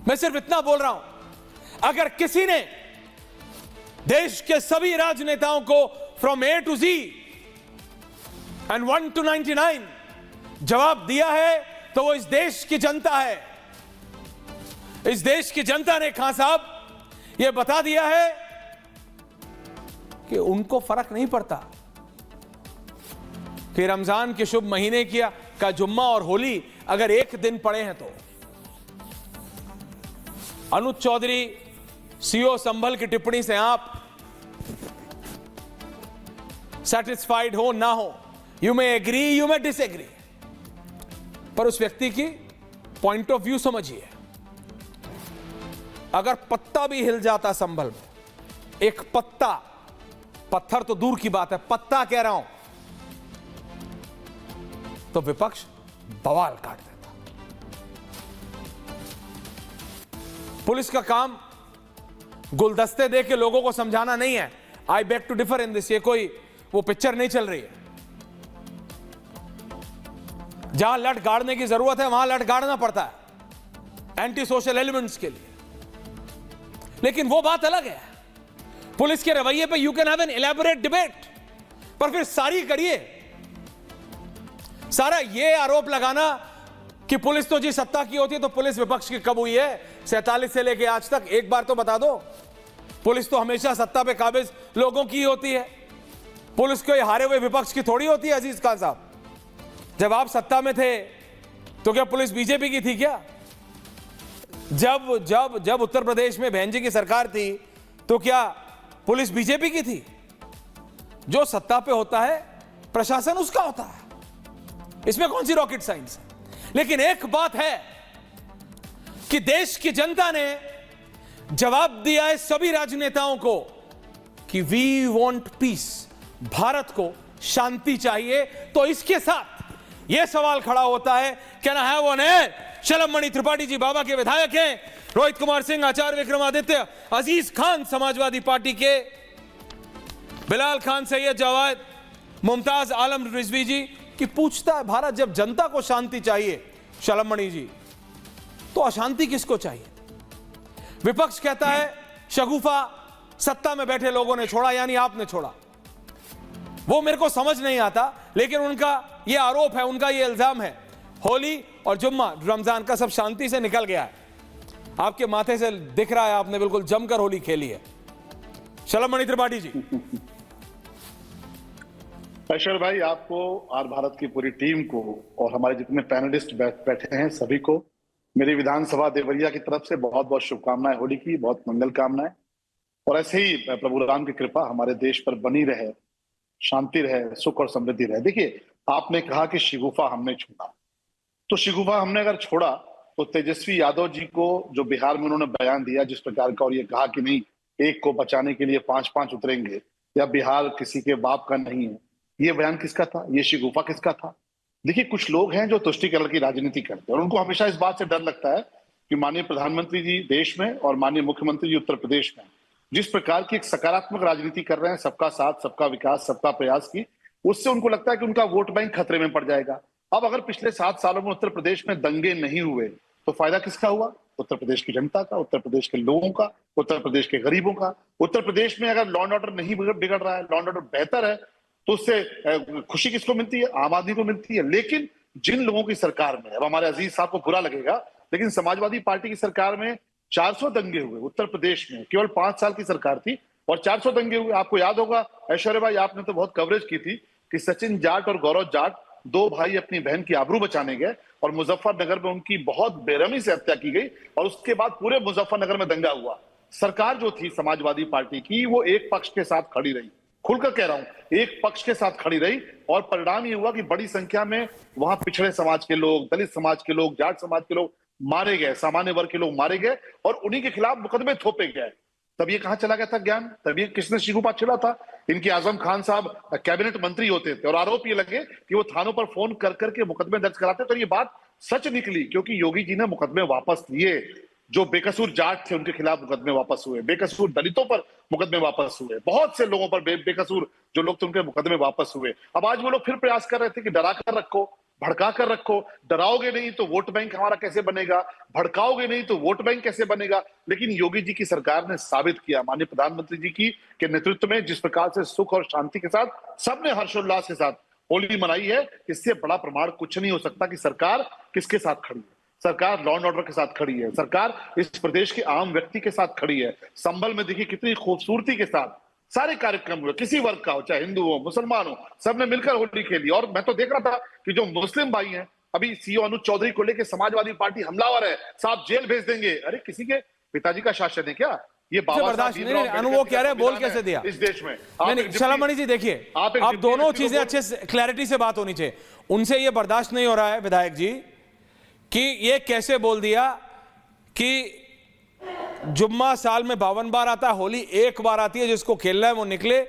मैं सिर्फ इतना बोल रहा हूं, अगर किसी ने देश के सभी राजनेताओं को from A to G and 1 to 99 जवाब दिया है तो वो इस देश की जनता है। इस देश की जनता ने खान साहब ये बता दिया है कि उनको फर्क नहीं पड़ता कि रमजान के शुभ महीने का जुम्मा और होली अगर एक दिन पड़े हैं तो। अनुज चौधरी सीओ संभल की टिप्पणी से आप सेटिस्फाइड हो ना हो, you may agree you may disagree, पर उस व्यक्ति की पॉइंट ऑफ व्यू समझिए। अगर पत्ता भी हिल जाता संभल में, एक पत्ता, पत्थर तो दूर की बात है, पत्ता कह रहा हूं, तो विपक्ष बवाल काट देता। पुलिस का काम गुलदस्ते दे के लोगों को समझाना नहीं है। I beg to differ in this. ये कोई वो पिक्चर नहीं चल रही है। जहां लट गाड़ने की जरूरत है वहां लट गाड़ना पड़ता है एंटी सोशल एलिमेंट्स के लिए। लेकिन वो बात अलग है, पुलिस के रवैये पे you can have an elaborate debate, पर फिर सारी करिए सारा ये आरोप लगाना कि पुलिस तो जी सत्ता की होती है, तो पुलिस विपक्ष की कब हुई है 47 से लेके आज तक? एक बार तो बता दो। पुलिस तो हमेशा सत्ता पे काबिज लोगों की होती है, पुलिस कोई हारे हुए विपक्ष की थोड़ी होती है। अजीज खान साहब, जब आप सत्ता में थे तो क्या पुलिस बीजेपी की थी क्या? जब जब जब उत्तर प्रदेश में बहन जी की सरकार थी तो क्या पुलिस बीजेपी की थी? जो सत्ता पे होता है प्रशासन उसका होता है, इसमें कौन सी रॉकेट साइंस है। लेकिन एक बात है कि देश की जनता ने जवाब दिया है सभी राजनेताओं को कि वी वांट पीस, भारत को शांति चाहिए। तो इसके साथ यह सवाल खड़ा होता है, can I have on air Shalabh Mani Tripathi ji बाबा के विधायक हैं, रोहित कुमार सिंह आचार्य विक्रमादित्य, अजीज खान समाजवादी पार्टी के, बिलाल खान सैयद जावेद, मुमताज आलम रिजवी जी कि पूछता है भारत जब जनता को शांति चाहिए शलभ मणि जी, तो अशांति किसको चाहिए? विपक्ष कहता है शगुफा सत्ता में बैठे लोगों ने छोड़ा, यानी आपने छोड़ा। वो मेरे को समझ नहीं आता, लेकिन उनका ये आरोप है, उनका ये इल्जाम है, होली और जुम्मा रमजान का सब शांति से निकल गया है। आपके माथे से दिख रहा है आपने बिल्कुल जमकर होली खेली है। शलभ मणि त्रिपाठी जी। ऐश्वर्य भाई, आपको और भारत की पूरी टीम को और हमारे जितने पैनलिस्ट बैठे हैं सभी को मेरी विधानसभा देवरिया की तरफ से बहुत बहुत शुभकामनाएं होली की, बहुत मंगल कामनाएं। और ऐसे ही प्रभु राम की कृपा हमारे देश पर बनी रहे, शांति रहे, सुख और समृद्धि रहे। देखिए, आपने कहा कि शिगुफा हमने छोड़ा, तो शिगुफा हमने अगर छोड़ा तो तेजस्वी यादव जी को जो बिहार में उन्होंने बयान दिया जिस प्रकार का, और ये कहा कि नहीं एक को बचाने के लिए 5-5 उतरेंगे, या बिहार किसी के बाप का नहीं है, ये बयान किसका था? ये शिगुफा किसका था? देखिए, कुछ लोग हैं जो तुष्टीकरण की राजनीति करते हैं और उनको हमेशा इस बात से डर लगता है कि माननीय प्रधानमंत्री जी देश में और माननीय मुख्यमंत्री जी उत्तर प्रदेश में जिस प्रकार की एक सकारात्मक राजनीति कर रहे हैं, सबका साथ, सबका विकास, सबका प्रयास की, उससे उनको लगता है कि उनका वोट बैंक खतरे में पड़ जाएगा। अब अगर पिछले 7 सालों में उत्तर प्रदेश में दंगे नहीं हुए तो फायदा किसका हुआ? उत्तर प्रदेश की जनता का, उत्तर प्रदेश के लोगों का, उत्तर प्रदेश के गरीबों का। उत्तर प्रदेश में अगर लॉ एंड ऑर्डर नहीं बिगड़ रहा है, लॉ एंड ऑर्डर बेहतर है, तो उससे खुशी किसको मिलती है? आम आदमी को मिलती है। लेकिन जिन लोगों की सरकार में, अब हमारे अजीज साहब को बुरा लगेगा, लेकिन समाजवादी पार्टी की सरकार में 400 दंगे हुए उत्तर प्रदेश में, केवल 5 साल की सरकार थी और 400 दंगे हुए। आपको याद होगा ऐश्वर्य भाई, आपने तो बहुत कवरेज की थी कि सचिन जाट और गौरव जाट, 2 भाई अपनी बहन की आबरू बचाने गए और मुजफ्फरनगर में उनकी बहुत बेरहमी से हत्या की गई और उसके बाद पूरे मुजफ्फरनगर में दंगा हुआ। सरकार जो थी समाजवादी पार्टी की, वो एक पक्ष के साथ खड़ी रही, खुलकर कह रहा हूं, एक पक्ष के साथ खड़ी रही, और परिणाम ये हुआ कि बड़ी संख्या में वहां पिछड़े समाज के लोग, दलित समाज के लोग, जाट समाज के लोग मारे गए, सामान्य वर्ग के लोग मारे गए और उन्हीं के खिलाफ मुकदमे थोपे गए। तब ये कहां चला गया था ज्ञान? तब ये किसने शिगुफा छिड़ा था? इनके आजम खान साहब कैबिनेट मंत्री होते थे और आरोप ये लगे कि वो थानों पर फोन कर करके मुकदमे दर्ज कराते। तो ये बात सच निकली क्योंकि योगी जी ने मुकदमे वापस लिए। जो बेकसूर जाट थे उनके खिलाफ मुकदमे वापस हुए, बेकसूर दलितों पर मुकदमे वापस हुए, बहुत से लोगों पर बेकसूर जो लोग थे उनके मुकदमे वापस हुए। अब आज वो लोग फिर प्रयास कर रहे थे कि डरा कर रखो, भड़का कर रखो, डराओगे नहीं तो वोट बैंक हमारा कैसे बनेगा, भड़काओगे नहीं तो वोट बैंक कैसे बनेगा। लेकिन योगी जी की सरकार ने साबित किया, माननीय प्रधानमंत्री जी की के नेतृत्व में, जिस प्रकार से सुख और शांति के साथ सबने हर्षोल्लास के साथ होली मनाई है, इससे बड़ा प्रमाण कुछ नहीं हो सकता कि सरकार किसके साथ खड़ी है। सरकार लॉ एंड ऑर्डर के साथ खड़ी है, सरकार इस प्रदेश के आम व्यक्ति के साथ खड़ी है। संभल में देखिए कितनी खूबसूरती के साथ सारे कार्यक्रम हुए, किसी वर्ग का हो, चाहे हिंदू हो मुसलमान हो, सबने मिलकर होली खेली। और मैं तो देख रहा था कि जो मुस्लिम भाई हैं, अभी सीओ अनुज चौधरी को लेकर समाजवादी पार्टी हमलावर है, साहब जेल भेज देंगे। अरे किसी के पिताजी का शासन है क्या ये? बाबा बर्दाश्त नहीं, अनु वो कह रहे हैं, बोल कैसे दिया इस देश में? शलामणि जी देखिए, आप दोनों चीजें अच्छे से क्लैरिटी से बात होनी चाहिए। उनसे ये बर्दाश्त नहीं हो रहा है विधायक जी कि ये कैसे बोल दिया कि जुम्मा साल में 52 बार आता है, होली एक बार आती है, जिसको खेलना है वो निकले,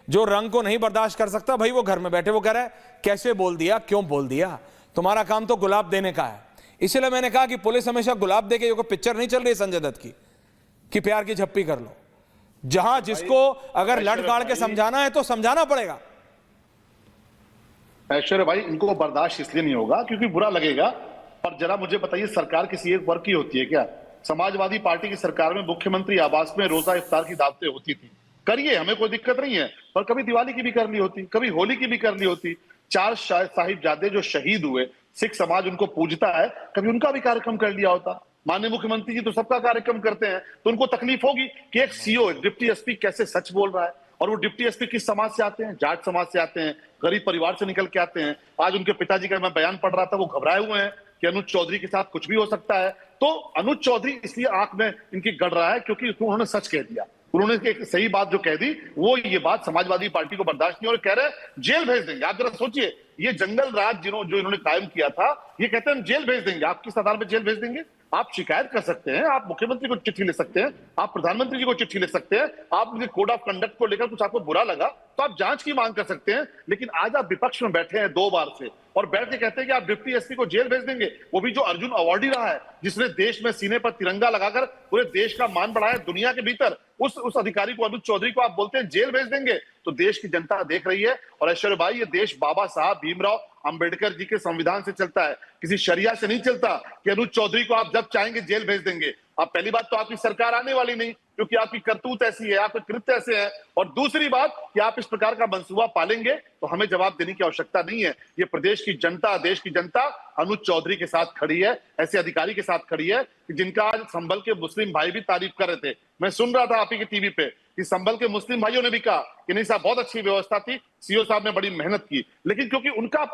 जो रंग को नहीं बर्दाश्त कर सकता भाई वो घर में बैठे। वो कह रहा है कैसे बोल दिया, क्यों बोल दिया, तुम्हारा काम तो गुलाब देने का है। इसलिए मैंने कहा कि पुलिस हमेशा गुलाब देके, ये कोई पिक्चर नहीं चल रही संजय दत्त की कि प्यार की झप्पी कर लो, जहां जिसको अगर लड़ गाड़ के समझाना है तो समझाना पड़ेगा। ऐश्वर्या भाई, इनको बर्दाश्त इसलिए नहीं होगा क्योंकि बुरा लगेगा, पर जरा मुझे बताइए, सरकार किसी एक वर्ग की होती है क्या? समाजवादी पार्टी की सरकार में मुख्यमंत्री आवास में रोजा इफ्तार की दावतें होती थी, करिए, हमें कोई दिक्कत नहीं है, पर कभी दिवाली की भी कर ली होती, कभी होली की भी कर ली होती। 4 साहिबजादे जो शहीद हुए, सिख समाज उनको पूजता है, कभी उनका भी कार्यक्रम कर लिया होता। माननीय मुख्यमंत्री जी तो सबका कार्यक्रम करते हैं, तो उनको तकलीफ होगी कि एक सीओ, डिप्टी एसपी कैसे सच बोल रहा है। और वो डिप्टी एसपी किस समाज से आते हैं? जाट समाज से आते हैं, गरीब परिवार से निकल के आते हैं। आज उनके पिताजी का मैं बयान पढ़ रहा था, वो घबराए हुए हैं कि अनुज चौधरी के साथ कुछ भी हो सकता है। तो अनुज चौधरी इसलिए आंख में इनकी गड़ रहा है क्योंकि उन्होंने सच कह दिया, उन्होंने एक सही बात जो कह दी, वो ये बात समाजवादी पार्टी को बर्दाश्त नहीं, और कह रहे हैं जेल भेज देंगे। आप जरा सोचिए, ये जंगल राज जो इन्होंने कायम किया था, ये कहते हैं हम जेल भेज देंगे। आप किस आधार पर जेल भेज देंगे? आप शिकायत कर सकते हैं, आप मुख्यमंत्री को चिट्ठी लिख सकते हैं, आप प्रधानमंत्री जी को चिट्ठी लिख सकते हैं, आप उनके कोड ऑफ कंडक्ट को लेकर कुछ आपको बुरा लगा तो आप जांच की मांग कर सकते हैं। लेकिन आज आप विपक्ष में बैठे हैं 2 बार से, और बैठ के कहते हैं कि आप डिप्टी एसपी को जेल भेज देंगे, वो भी जो अर्जुन अवार्डी रहा है, जिसने देश में सीने पर तिरंगा लगाकर पूरे देश का मान बढ़ाया दुनिया के भीतर, उस अधिकारी को, अनुज चौधरी को आप बोलते हैं जेल भेज देंगे। तो देश की जनता देख रही है। और ऐश्वर्या भाई, ये देश बाबा साहब भीमराव अंबेडकर जी के संविधान से चलता है, किसी शरिया से नहीं चलता कि अनुज चौधरी को आप जब चाहेंगे जेल भेज देंगे। अब पहली बात तो आपकी सरकार आने वाली नहीं, क्योंकि आपकी करतूत ऐसी है, आपके कृत्य ऐसे हैं। और दूसरी बात कि आप इस प्रकार का मंसूबा पालेंगे तो हमें जवाब देने की आवश्यकता नहीं है। ये प्रदेश की जनता, देश की जनता अनुज चौधरी के साथ खड़ी है, ऐसे अधिकारी के साथ खड़ी है कि जिनका आज संभल के मुस्लिम भाई भी तारीफ कर रहे थे। मैं सुन रहा था आप ही की टीवी पे कि संभल के मुस्लिम भाइयों ने भी कहा कि नहीं साहब, बहुत अच्छी व्यवस्था थी, सीओ साहब ने बड़ी मेहनत की। लेकिन क्योंकि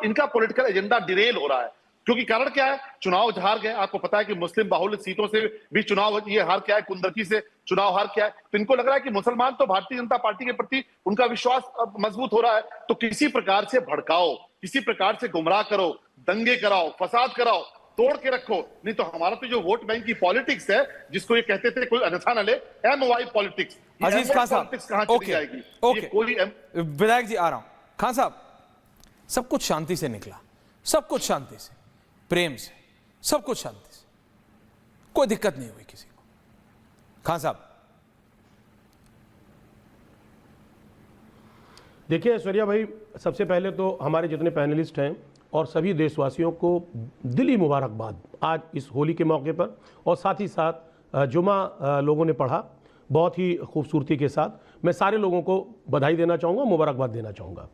इनका पॉलिटिकल एजेंडा डिरेल हो रहा है, क्योंकि कारण क्या है? चुनाव हार गए। आपको पता है कि मुस्लिम बाहुल्य सीटों से भी चुनाव ये हार क्या है, कुंदरकी से चुनाव हार क्या है। तो इनको लग रहा है कि मुसलमान तो भारतीय जनता पार्टी के प्रति उनका विश्वास मजबूत हो रहा है, तो किसी प्रकार से भड़काओ, किसी प्रकार से गुमराह करो, दंगे कराओ, फसाद कराओ, तोड़ के रखो। नहीं तो हमारा तो जो वोट बैंक की पॉलिटिक्स है, जिसको ये कहते थे कोई अन्यथा न ले, MY पॉलिटिक्स, अजीज खान साहब, कहां चली जाएगी? ये कोई विधायक जी आ रहा हूं। खान साहब, सब कुछ शांति से निकला, सब कुछ शांति से, प्रेम से, सब कुछ शांति से, कोई दिक्कत नहीं हुई किसी को। खान साहब, देखिए ऐश्वर्या भाई, सबसे पहले तो हमारे जितने पैनलिस्ट हैं और सभी देशवासियों को दिली मुबारकबाद आज इस होली के मौके पर। और साथ ही साथ जुमा लोगों ने पढ़ा बहुत ही खूबसूरती के साथ। मैं सारे लोगों को बधाई देना चाहूँगा, मुबारकबाद देना चाहूँगा।